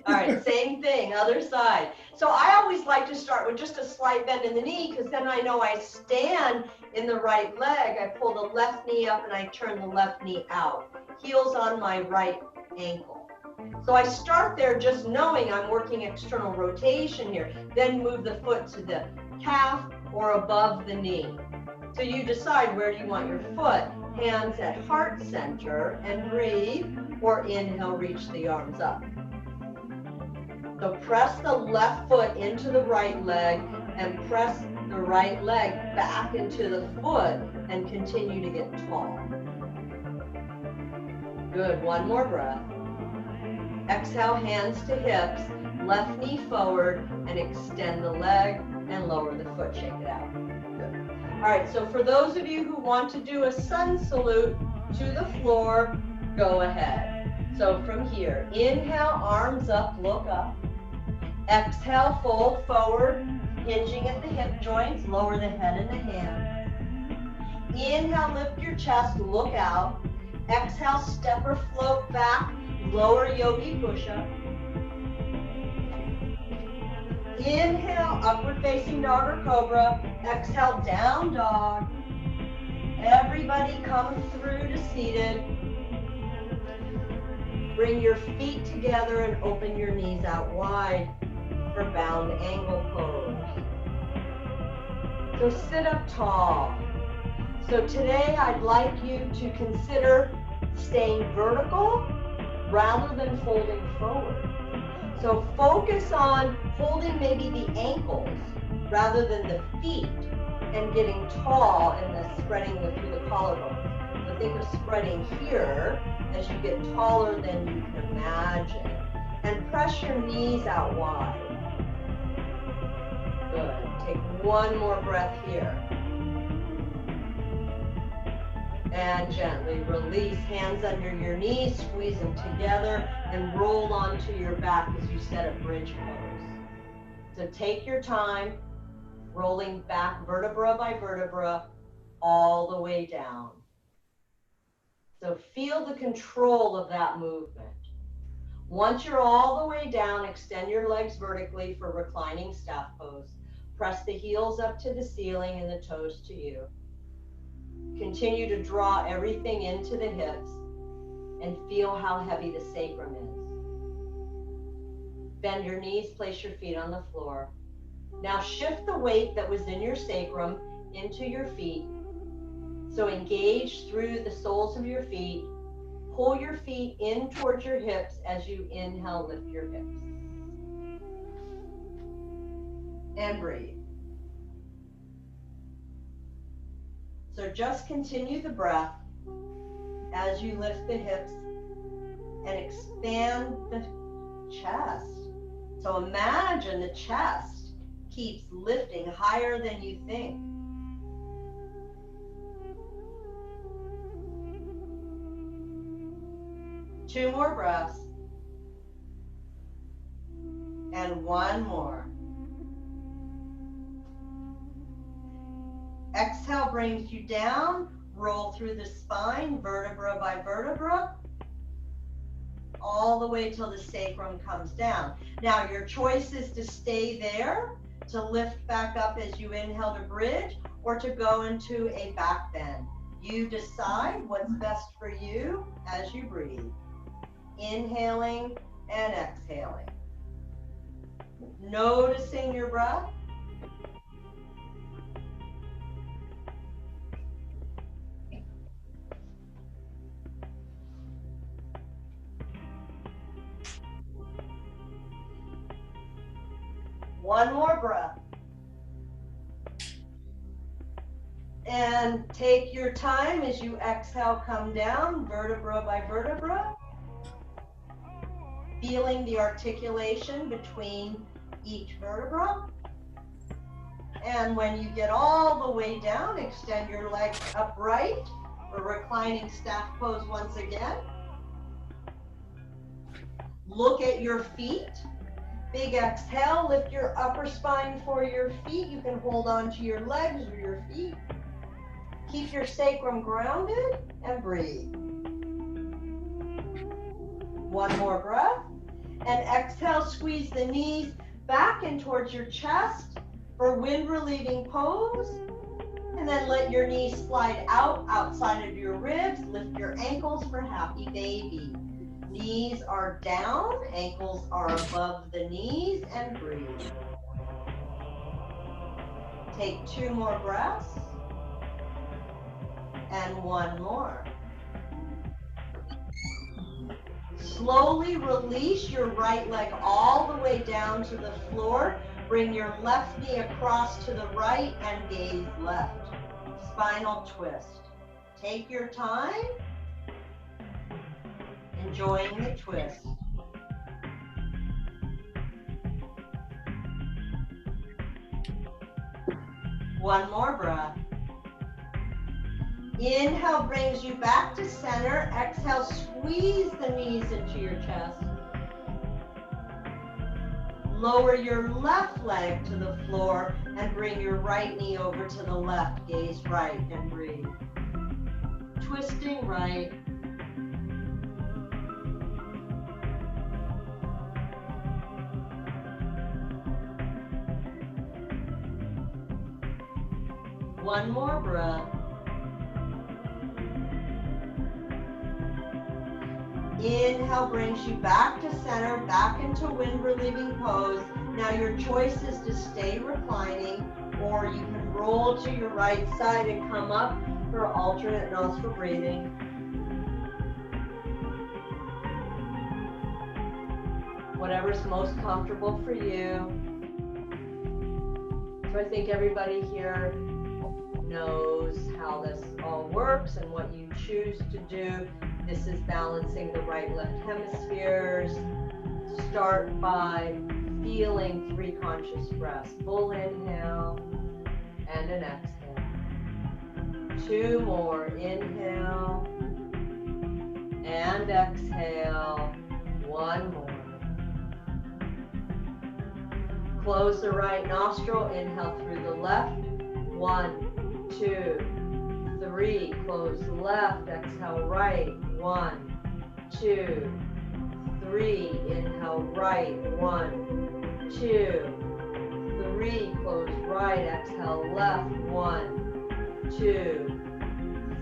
All right, same thing, other side. So I always like to start with just a slight bend in the knee, because then I know I stand in the right leg. I pull the left knee up and I turn the left knee out. Heels on my right ankle. So I start there just knowing I'm working external rotation here. Then move the foot to the calf or above the knee. So you decide where do you want your foot. Hands at heart center and breathe, or inhale, reach the arms up. So press the left foot into the right leg and press the right leg back into the foot and continue to get tall. Good, one more breath. Exhale, hands to hips, left knee forward, and extend the leg and lower the foot, shake it out. Good. All right, so for those of you who want to do a sun salute to the floor, go ahead. So from here, inhale, arms up, look up. Exhale, fold forward, hinging at the hip joints, lower the head and the hand. Inhale, lift your chest, look out. Exhale, step or float back, lower yogi push-up. Inhale, upward facing dog or cobra. Exhale, down dog. Everybody come through to seated. Bring your feet together and open your knees out wide for bound angle pose. So sit up tall. So today I'd like you to consider staying vertical rather than folding forward. So focus on holding maybe the ankles rather than the feet and getting tall and spreading through the collarbones. So think of spreading here as you get taller than you can imagine. And press your knees out wide. Good. Take one more breath here. And gently release, hands under your knees, squeeze them together, and roll onto your back as you set up bridge pose. So take your time, rolling back vertebra by vertebra, all the way down. So feel the control of that movement. Once you're all the way down, extend your legs vertically for reclining staff pose. Press the heels up to the ceiling and the toes to you. Continue to draw everything into the hips and feel how heavy the sacrum is. Bend your knees, place your feet on the floor. Now shift the weight that was in your sacrum into your feet. So engage through the soles of your feet. Pull your feet in towards your hips as you inhale, lift your hips. And breathe. So just continue the breath as you lift the hips and expand the chest. So imagine the chest keeps lifting higher than you think. Two more breaths. And one more. Exhale brings you down, roll through the spine, vertebra by vertebra, all the way till the sacrum comes down. Now your choice is to stay there, to lift back up as you inhale to bridge, or to go into a back bend. You decide what's best for you as you breathe. Inhaling and exhaling. Noticing your breath. One more breath. And take your time as you exhale, come down vertebra by vertebra, feeling the articulation between each vertebra. And when you get all the way down, extend your legs upright for reclining staff pose once again. Look at your feet. Big exhale, lift your upper spine for your feet. You can hold on to your legs or your feet. Keep your sacrum grounded and breathe. One more breath. And exhale, squeeze the knees back and towards your chest for wind relieving pose. And then let your knees slide out outside of your ribs. Lift your ankles for happy baby. Knees are down, ankles are above the knees, and breathe. Take 2 more breaths. And 1 more. Slowly release your right leg all the way down to the floor. Bring your left knee across to the right and gaze left. Spinal twist. Take your time. Enjoying the twist. One more breath. Inhale brings you back to center. Exhale, squeeze the knees into your chest. Lower your left leg to the floor and bring your right knee over to the left. Gaze right and breathe. Twisting right. One more breath. Inhale brings you back to center, back into wind relieving pose. Now your choice is to stay reclining, or you can roll to your right side and come up for alternate nostril breathing. Whatever's most comfortable for you. So I think everybody here knows how this all works and what you choose to do. This is balancing the right left hemispheres. Start by feeling 3 conscious breaths. Full inhale and an exhale. 2 more. Inhale and exhale. 1 more. Close the right nostril. Inhale through the left. 1, 2, 3. Close left. Exhale right. 1, 2, 3. Inhale right. 1, 2, 3. Close right. Exhale left. 1, 2,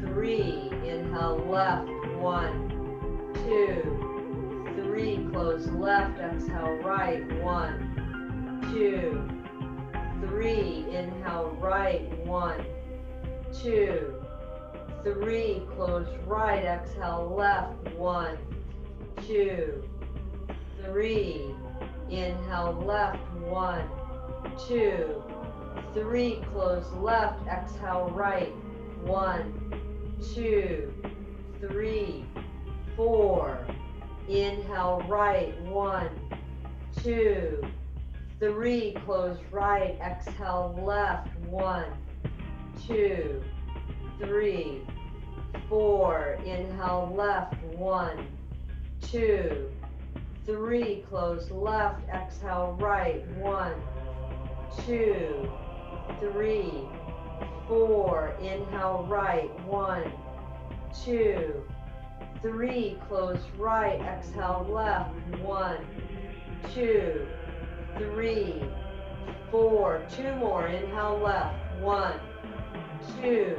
3. Inhale left. 1, 2, 3. Close left. Exhale right. 1, 2, 3. Inhale right. 1, 2, 3. Close right. Exhale left. 1, 2, 3. Inhale left. 1, 2, 3. Close left. Exhale right. 1, 2, 3, 4. Inhale right. 1, 2, 3. Close right. Exhale left. 1, 2, 3, 4. Inhale left. 1, 2, 3. Close left. Exhale right. 1, 2, 3, 4. Inhale right. 1, 2, 3. Close right. Exhale left. 1, 2, 3, 4. 2 more. Inhale left. 1, 2,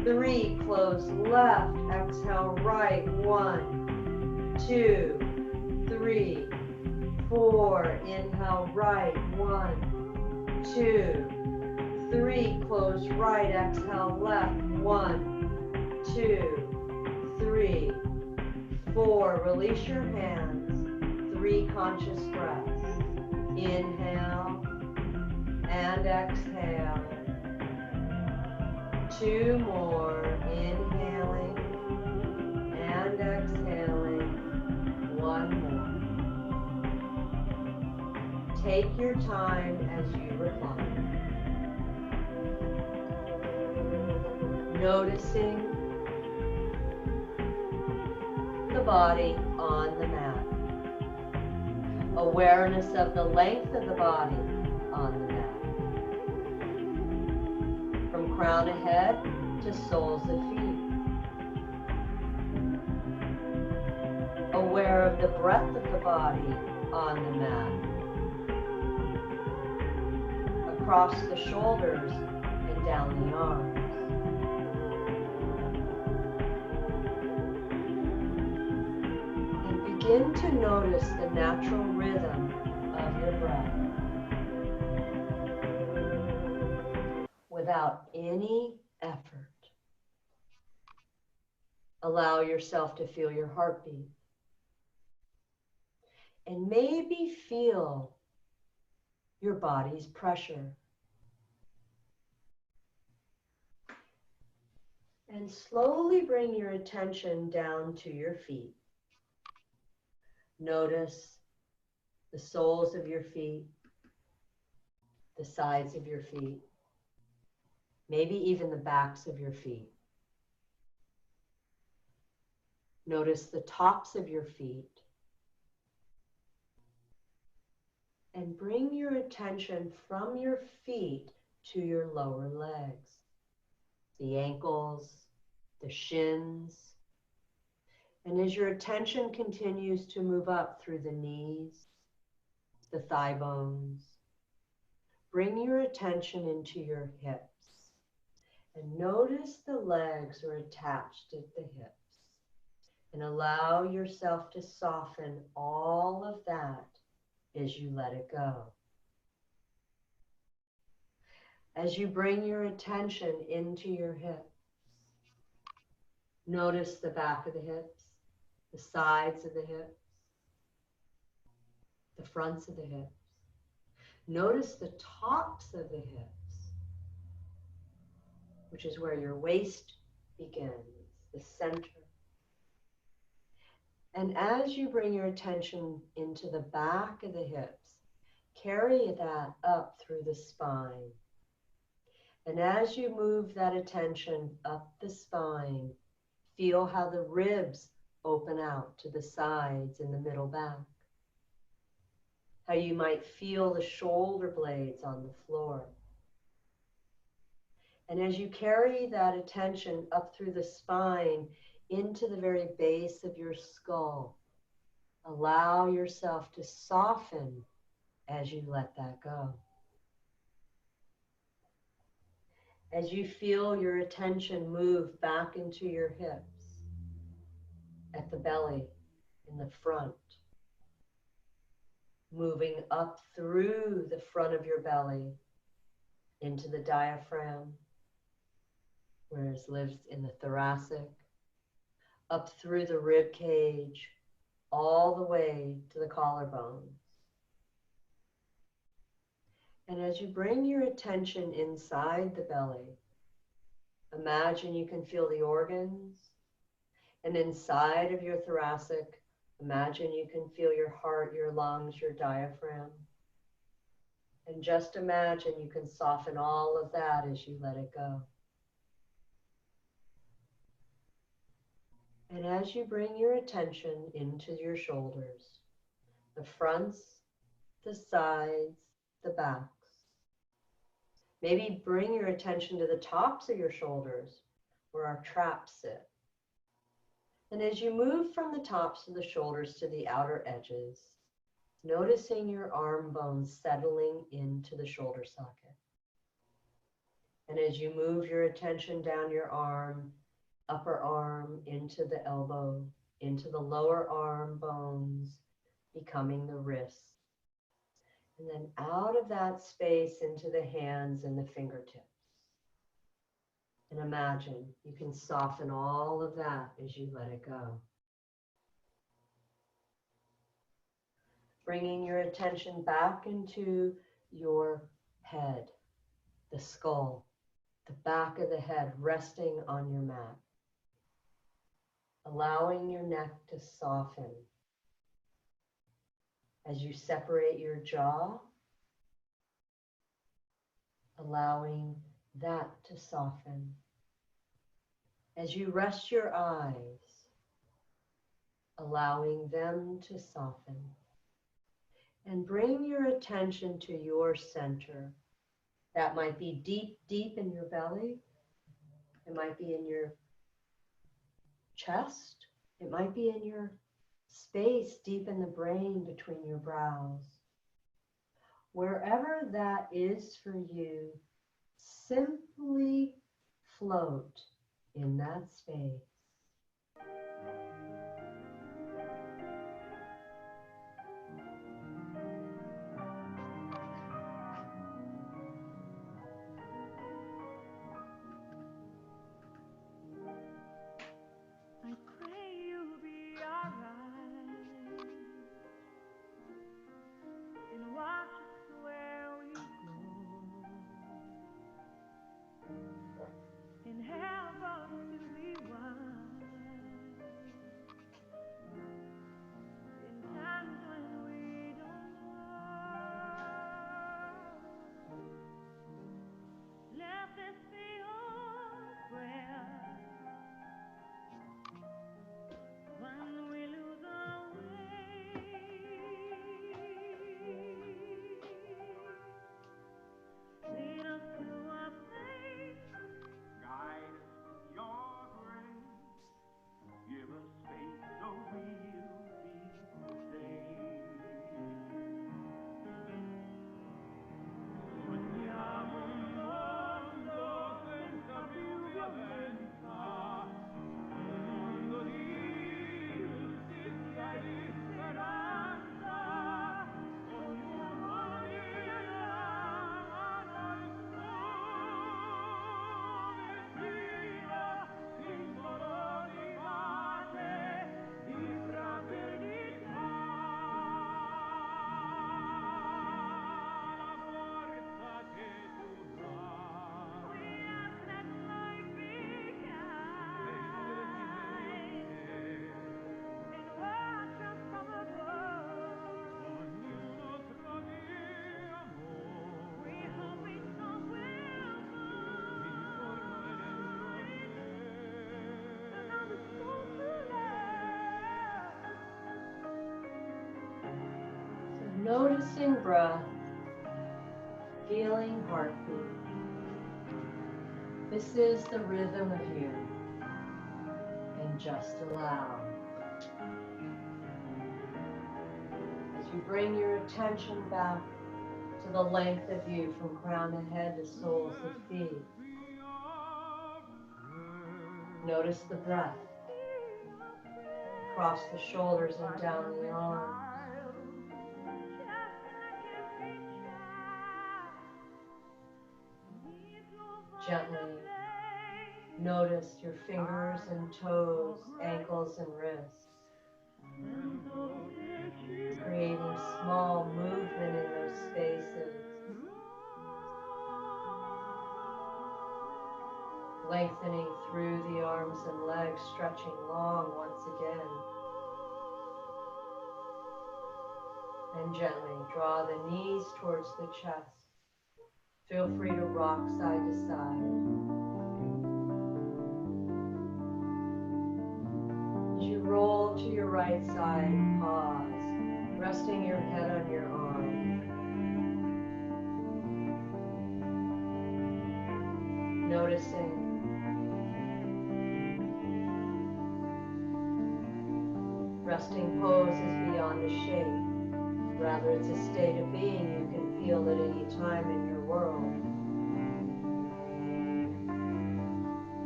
3. Close left. Exhale right. 1, 2, 3, 4. Inhale right. 1, 2, 3. Close right. Exhale left. 1, 2, 3, 4. Release your hands. 3 conscious breaths. Inhale And exhale. 2 more. Inhaling and exhaling. 1 more. Take your time as you recline. Noticing the body on the mat. Awareness of the length of the body on the mat. From crown of head to soles of feet. Aware of the breadth of the body on the mat. Across the shoulders and down the arms. Begin to notice the natural rhythm of your breath without any effort. Allow yourself to feel your heartbeat and maybe feel your body's pressure. And slowly bring your attention down to your feet. Notice the soles of your feet, the sides of your feet, maybe even the backs of your feet. Notice the tops of your feet. And bring your attention from your feet to your lower legs, the ankles, the shins. And as your attention continues to move up through the knees, the thigh bones, bring your attention into your hips and notice the legs are attached at the hips, and allow yourself to soften all of that as you let it go. As you bring your attention into your hips, notice the back of the hips, the sides of the hips, the fronts of the hips. Notice the tops of the hips, which is where your waist begins, the center. And as you bring your attention into the back of the hips, carry that up through the spine. And as you move that attention up the spine, feel how the ribs open out to the sides and the middle back. How you might feel the shoulder blades on the floor. And as you carry that attention up through the spine into the very base of your skull, allow yourself to soften as you let that go. As you feel your attention move back into your hips, at the belly, in the front, moving up through the front of your belly into the diaphragm, where it lives in the thoracic, up through the rib cage, all the way to the collarbones. And as you bring your attention inside the belly, imagine you can feel the organs, and inside of your thoracic, imagine you can feel your heart, your lungs, your diaphragm. And just imagine you can soften all of that as you let it go. And as you bring your attention into your shoulders, the fronts, the sides, the backs, maybe bring your attention to the tops of your shoulders where our traps sit. And as you move from the tops of the shoulders to the outer edges, noticing your arm bones settling into the shoulder socket. And as you move your attention down your arm, upper arm into the elbow, into the lower arm bones, becoming the wrists. And then out of that space into the hands and the fingertips. And imagine you can soften all of that as you let it go. Bringing your attention back into your head, the skull, the back of the head resting on your mat, allowing your neck to soften as you separate your jaw, allowing that to soften. As you rest your eyes, allowing them to soften. And bring your attention to your center. That might be deep, deep in your belly. It might be in your chest. It might be in your space deep in the brain between your brows. Wherever that is for you, simply float in that space. I pray you'll be alright and watch us where we go and help us to be wise in times when we don't know. Let this be your prayer. When we lose our way, lead us to a place, guide us with your grace, give us faith so we'll be saved. Sogniamo un mondo senza più violenza, un mondo di giustizia e di speranza, ognuno diamo il suo destino, simbolo di pace, di fraternità, la forza che tu dai. We ask that life be kind and watch us from above. Ognuno trovi amore. We hope each song will find another soul to love. So noticing breath, feeling heartbeat. This is the rhythm of you. And just allow. As you bring your attention back to the length of you from crown of head to soles of feet. Notice the breath across the shoulders and down the arms. Gently notice your fingers and toes, ankles and wrists. Creating small movement in those spaces. Lengthening through the arms and legs, stretching long once again. And gently draw the knees towards the chest. Feel free to rock side to side. As you roll to your right side, pause, resting your head on your arm. Noticing resting pose is beyond a shape. Rather, it's a state of being you can feel at any time in your world.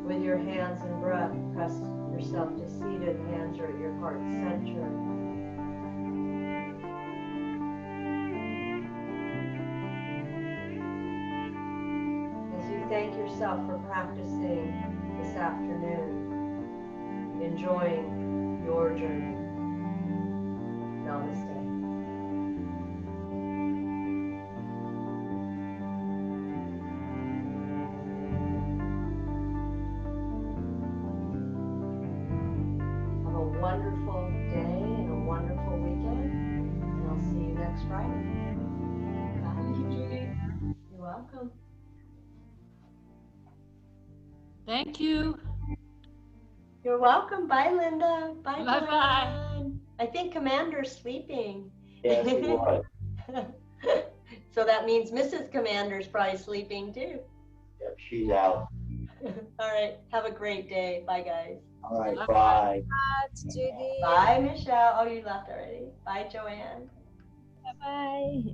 With your hands and breath, press yourself to seated, hands are at your heart center. As you thank yourself for practicing this afternoon, enjoying your journey. Namaste. next Friday. Bye, Judy. You're welcome. Thank you. You're welcome. Bye, Linda. Bye, Bye-bye. Joanne. I think Commander's sleeping. Yes, he was. So that means Mrs. Commander's probably sleeping too. Yep, she's out. All right. Have a great day. Bye, guys. All right, Bye-bye. bye. Judy. Bye, Michelle. Oh, you left already. Bye, Joanne. Bye-bye.